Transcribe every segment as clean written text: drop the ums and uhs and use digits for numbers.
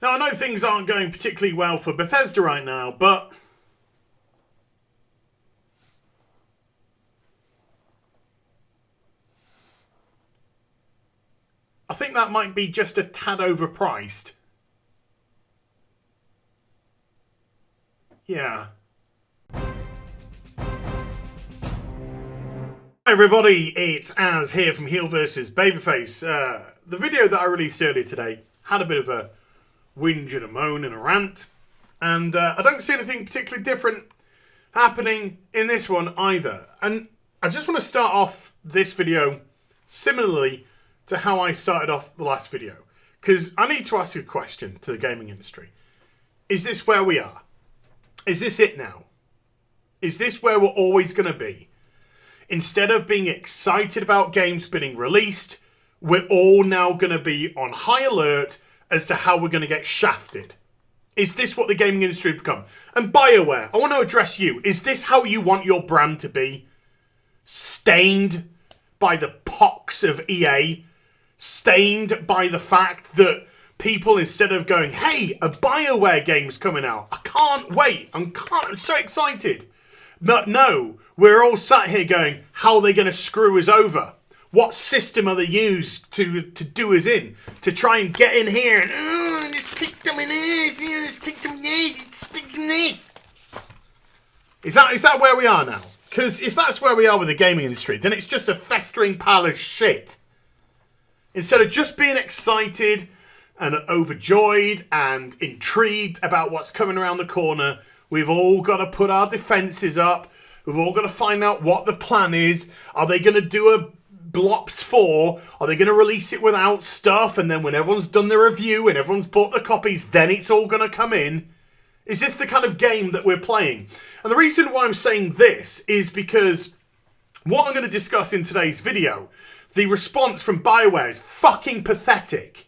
Now, I know things aren't going particularly well for Bethesda right now, but I think that might be just a tad overpriced. Yeah. Hi everybody, it's Az here from HeelvsBabyface. The video that I released earlier today had a bit of a whinge and a moan and a rant, and I don't see anything particularly different happening in this one either. And I just want to start off this video similarly to how I started off the last video, because I need to ask a question to the gaming industry. Is this where we are? Is this it now? Is this where we're always going to be? Instead of being excited about games being released, we're all now going to be on high alert as to how we're going to get shafted. Is this what the gaming industry has become? And BioWare, I want to address you. Is this how you want your brand to be? Stained by the pox of EA? Stained by the fact that people, instead of going, hey, a BioWare game's coming out. I can't wait. I'm so excited. But no, we're all sat here going, how are they going to screw us over? What system are they used to do us in? To try and get in here and, let's stick them in this, let's stick them in this, let's stick them in this. Is that where we are now? Because if that's where we are with the gaming industry, then it's just a festering pile of shit. Instead of just being excited and overjoyed and intrigued about what's coming around the corner, we've all got to put our defences up. We've all got to find out what the plan is. Are they going to do a Blops 4? Are they going to release it without stuff? And then when everyone's done the review and everyone's bought the copies, then it's all going to come in? Is this the kind of game that we're playing? And the reason why I'm saying this is because what I'm going to discuss in today's video, the response from BioWare is fucking pathetic.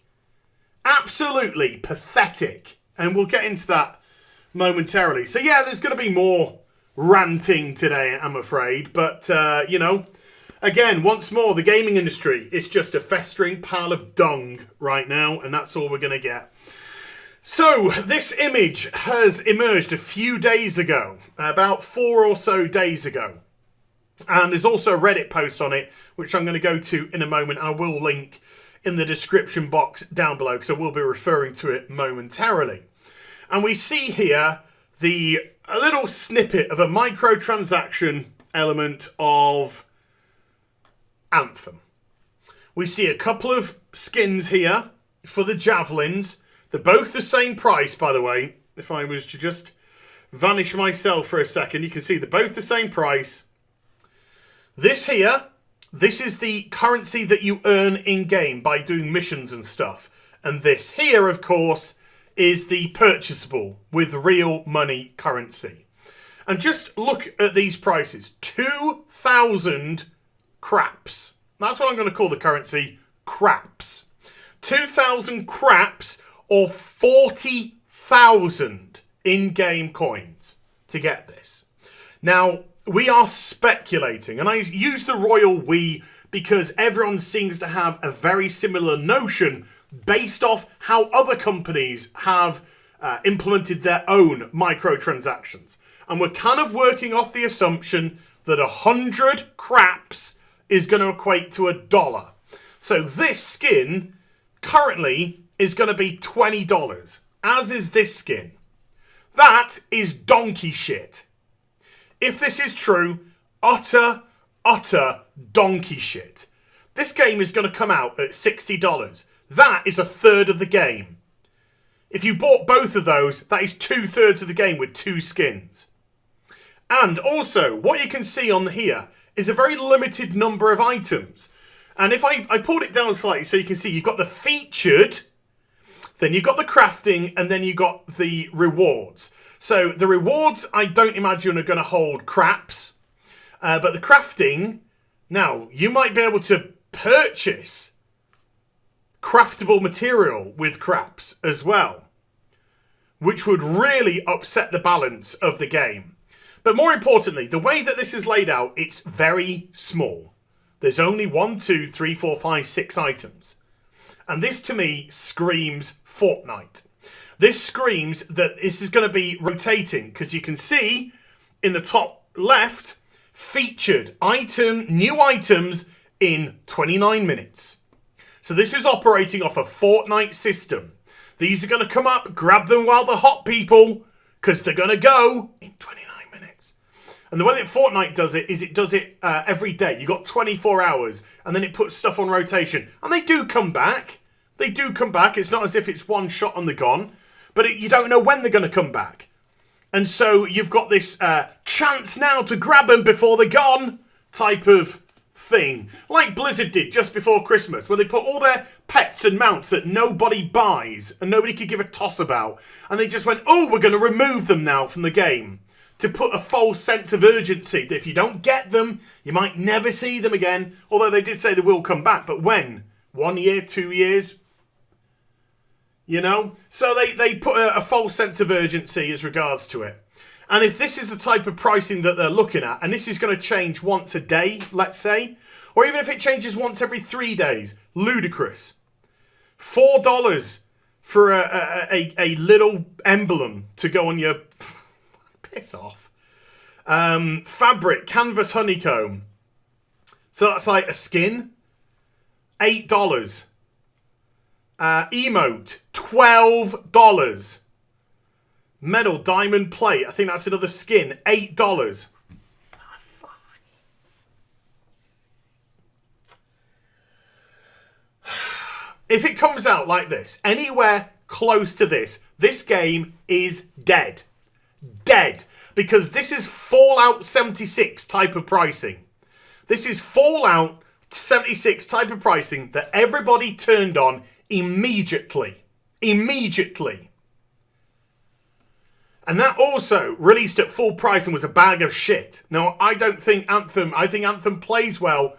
Absolutely pathetic. And we'll get into that momentarily. So yeah, there's going to be more ranting today, I'm afraid. But, you know, again, once more, the gaming industry is just a festering pile of dung right now. And that's all we're going to get. So, this image has emerged a few days ago. About 4 or so days ago. And there's also a Reddit post on it, which I'm going to go to in a moment. I will link in the description box down below, because I will be referring to it momentarily. And we see here a little snippet of a microtransaction element of Anthem. We see a couple of skins here for the javelins. They're both the same price, by the way. If I was to just vanish myself for a second, you can see they're both the same price. This here, this is the currency that you earn in-game by doing missions and stuff. And this here, of course, is the purchasable with real money currency. And just look at these prices. 2,000 craps. That's what I'm going to call the currency, craps. 2,000 craps or 40,000 in-game coins to get this. Now, we are speculating, and I use the royal we because everyone seems to have a very similar notion based off how other companies have implemented their own microtransactions. And we're kind of working off the assumption that 100 craps is going to equate to $1. So this skin currently is going to be $20, as is this skin. That is donkey shit. If this is true, utter donkey shit. This game is going to come out at $60. That is a third of the game. If you bought both of those, that is 2/3 of the game with 2 skins. And also, what you can see on here is a very limited number of items. And if I pulled it down slightly so you can see, you've got the featured, then you've got the crafting, and then you've got the rewards. So the rewards, I don't imagine, are going to hold craps. But the crafting, now, you might be able to purchase craftable material with craps as well, which would really upset the balance of the game. But more importantly, the way that this is laid out, it's very small. There's only 1, 2, 3, 4, 5, 6 items. And this, to me, screams Fortnite. This screams that this is going to be rotating, because you can see in the top left, featured new items in 29 minutes. So this is operating off a Fortnite system. These are going to come up, grab them while they're hot, people, because they're going to go in 29 minutes. And the way that Fortnite does it is it does it every day. You've got 24 hours, and then it puts stuff on rotation. And they do come back. They do come back. It's not as if it's one shot and they're gone. But you don't know when they're going to come back. And so you've got this chance now to grab them before they're gone type of thing. Like Blizzard did just before Christmas, where they put all their pets and mounts that nobody buys and nobody could give a toss about. And they just went, oh, we're going to remove them now from the game. To put a false sense of urgency that if you don't get them, you might never see them again. Although they did say they will come back. But when? 1 year? 2 years? You know? So they put a false sense of urgency as regards to it. And if this is the type of pricing that they're looking at, and this is going to change once a day, let's say, or even if it changes once every 3 days, ludicrous. $4 for a little emblem to go on your... Piss off. Fabric, canvas, honeycomb. So that's like a skin. $8. Emote, $12. Metal, diamond plate. I think that's another skin. $8. Oh, fuck. If it comes out like this, anywhere close to this, this game is dead. Dead. Because this is Fallout 76 type of pricing. This is Fallout 76 type of pricing that everybody turned on immediately. Immediately. And that also released at full price and was a bag of shit. Now, I don't think Anthem... I think Anthem plays well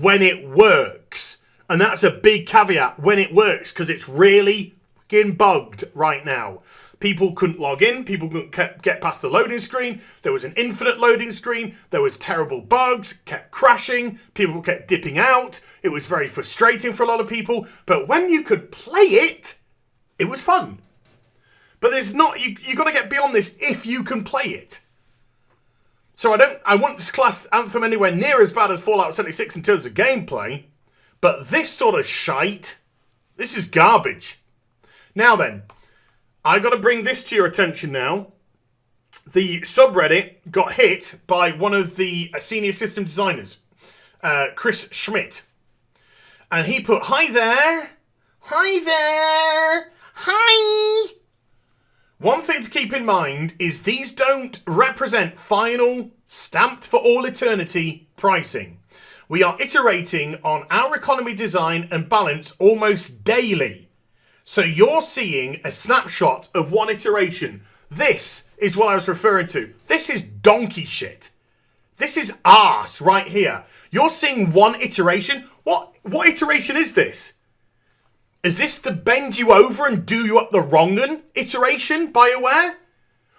when it works. And that's a big caveat, when it works, because it's really fucking bugged right now. People couldn't log in. People couldn't get past the loading screen. There was an infinite loading screen. There was terrible bugs. Kept crashing. People kept dipping out. It was very frustrating for a lot of people. But when you could play it, it was fun. But there's not... You got to get beyond this if you can play it. So I won't class Anthem anywhere near as bad as Fallout 76 in terms of gameplay. But this sort of shite, this is garbage. Now then... I got to bring this to your attention now. The subreddit got hit by one of the senior system designers, Chris Schmidt. And he put, hi there. Hi there. Hi. One thing to keep in mind is these don't represent final, stamped for all eternity pricing. We are iterating on our economy design and balance almost daily. So you're seeing a snapshot of one iteration. This is what I was referring to. This is donkey shit. This is arse right here. You're seeing one iteration. What iteration is this? Is this the bend you over and do you up the wrong un iteration, BioWare?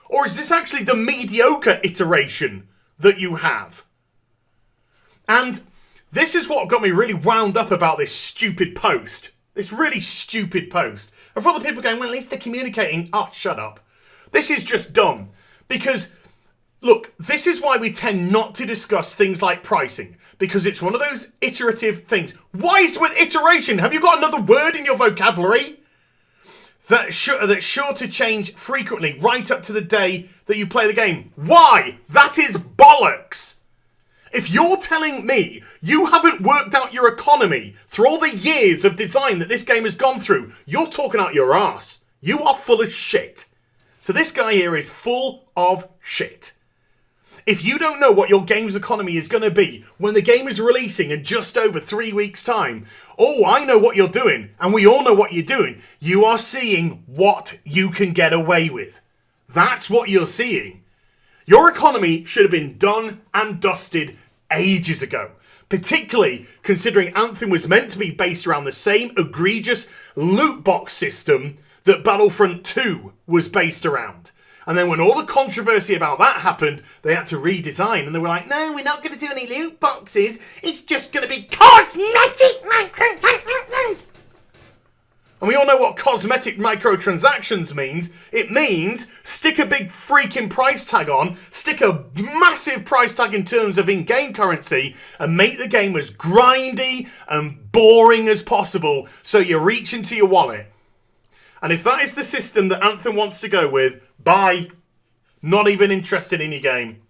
Or is this actually the mediocre iteration that you have? And this is what got me really wound up about this stupid post. This really stupid post. And for other people going, well, at least they're communicating. Oh, shut up. This is just dumb. Because, look, this is why we tend not to discuss things like pricing. Because it's one of those iterative things. Why is it with iteration? Have you got another word in your vocabulary? That's sure to change frequently, right up to the day that you play the game. Why? That is bollocks. If you're telling me you haven't worked out your economy through all the years of design that this game has gone through, you're talking out your arse. You are full of shit. So this guy here is full of shit. If you don't know what your game's economy is going to be when the game is releasing in just over 3 weeks' time, oh, I know what you're doing, and we all know what you're doing. You are seeing what you can get away with. That's what you're seeing. Your economy should have been done and dusted ages ago. Particularly considering Anthem was meant to be based around the same egregious loot box system that Battlefront 2 was based around. And then when all the controversy about that happened, they had to redesign. And they were like, no, we're not going to do any loot boxes. It's just going to be cosmetic microtransactions. And we all know what cosmetic microtransactions means. It means stick a big freaking price tag on, stick a massive price tag in terms of in-game currency, and make the game as grindy and boring as possible so you reach into your wallet. And if that is the system that Anthem wants to go with, bye. Not even interested in your game.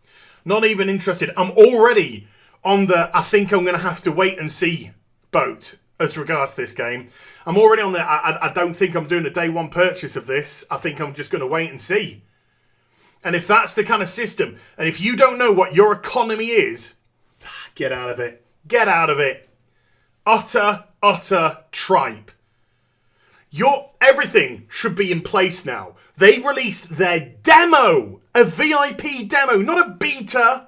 Not even interested. I'm already on the I think I'm going to have to wait and see boat as regards to this game. I'm already on the I don't think I'm doing a day one purchase of this. I think I'm just going to wait and see. And if that's the kind of system, and if you don't know what your economy is, get out of it. Get out of it. Utter tripe. Everything should be in place now. They released their demo, a VIP demo, not a beta,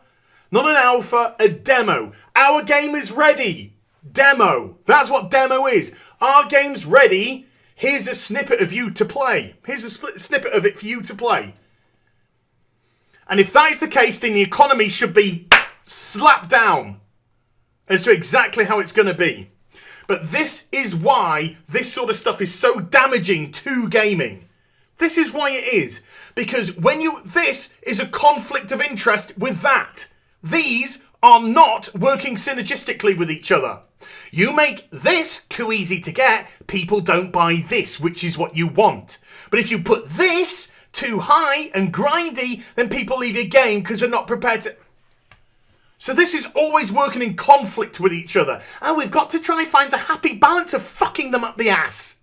not an alpha, a demo. Our game is ready. Demo. That's what demo is. Our game's ready. Here's a snippet of you to play. Here's a snippet of it for you to play. And if that is the case, then the economy should be slapped down as to exactly how it's going to be. But this is why this sort of stuff is so damaging to gaming. This is why it is. Because this is a conflict of interest with that. These are not working synergistically with each other. You make this too easy to get, people don't buy this, which is what you want. But if you put this too high and grindy, then people leave your game because they're not prepared to... So this is always working in conflict with each other. And we've got to try and find the happy balance of fucking them up the ass.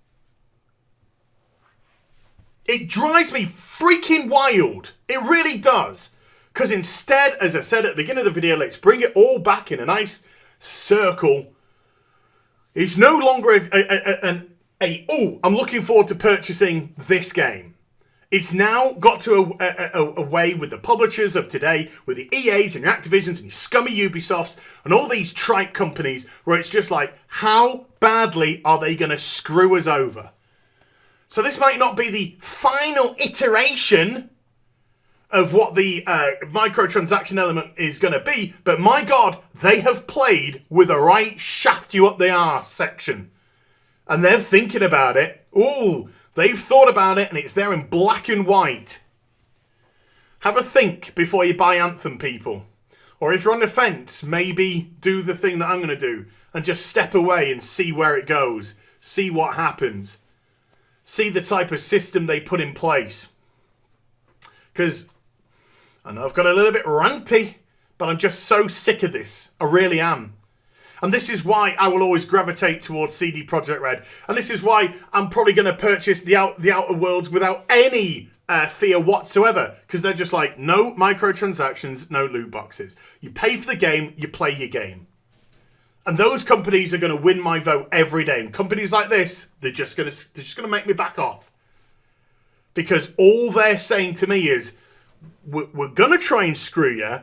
It drives me freaking wild. It really does. Because instead, as I said at the beginning of the video, let's bring it all back in a nice circle. It's no longer I'm looking forward to purchasing this game. It's now got to a way with the publishers of today, with the EAs and your Activisions and your scummy Ubisofts and all these tripe companies where it's just like, how badly are they going to screw us over? So this might not be the final iteration of what the microtransaction element is going to be, but my God, they have played with a right shaft you up the arse section. And they're thinking about it. Ooh, they've thought about it and it's there in black and white. Have a think before you buy Anthem, people. Or if you're on the fence, maybe do the thing that I'm going to do and just step away and see where it goes. See what happens. See the type of system they put in place. Because I know I've got a little bit ranty, but I'm just so sick of this. I really am. And this is why I will always gravitate towards CD Projekt Red. And this is why I'm probably going to purchase the Outer Worlds without any fear whatsoever. Because they're just like, no microtransactions, no loot boxes. You pay for the game, you play your game. And those companies are going to win my vote every day. And companies like this, they're just going to make me back off. Because all they're saying to me is, we're going to try and screw you.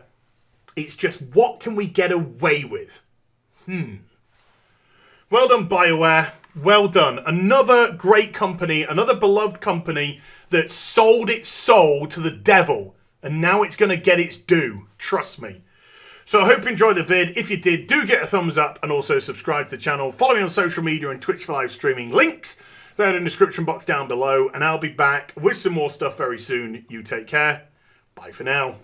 It's just, what can we get away with? Well done, BioWare. Well done. Another great company, another beloved company that sold its soul to the devil. And now it's going to get its due. Trust me. So I hope you enjoyed the vid. If you did, do get a thumbs up and also subscribe to the channel. Follow me on social media and Twitch for live streaming. Links there in the description box down below. And I'll be back with some more stuff very soon. You take care. Bye for now.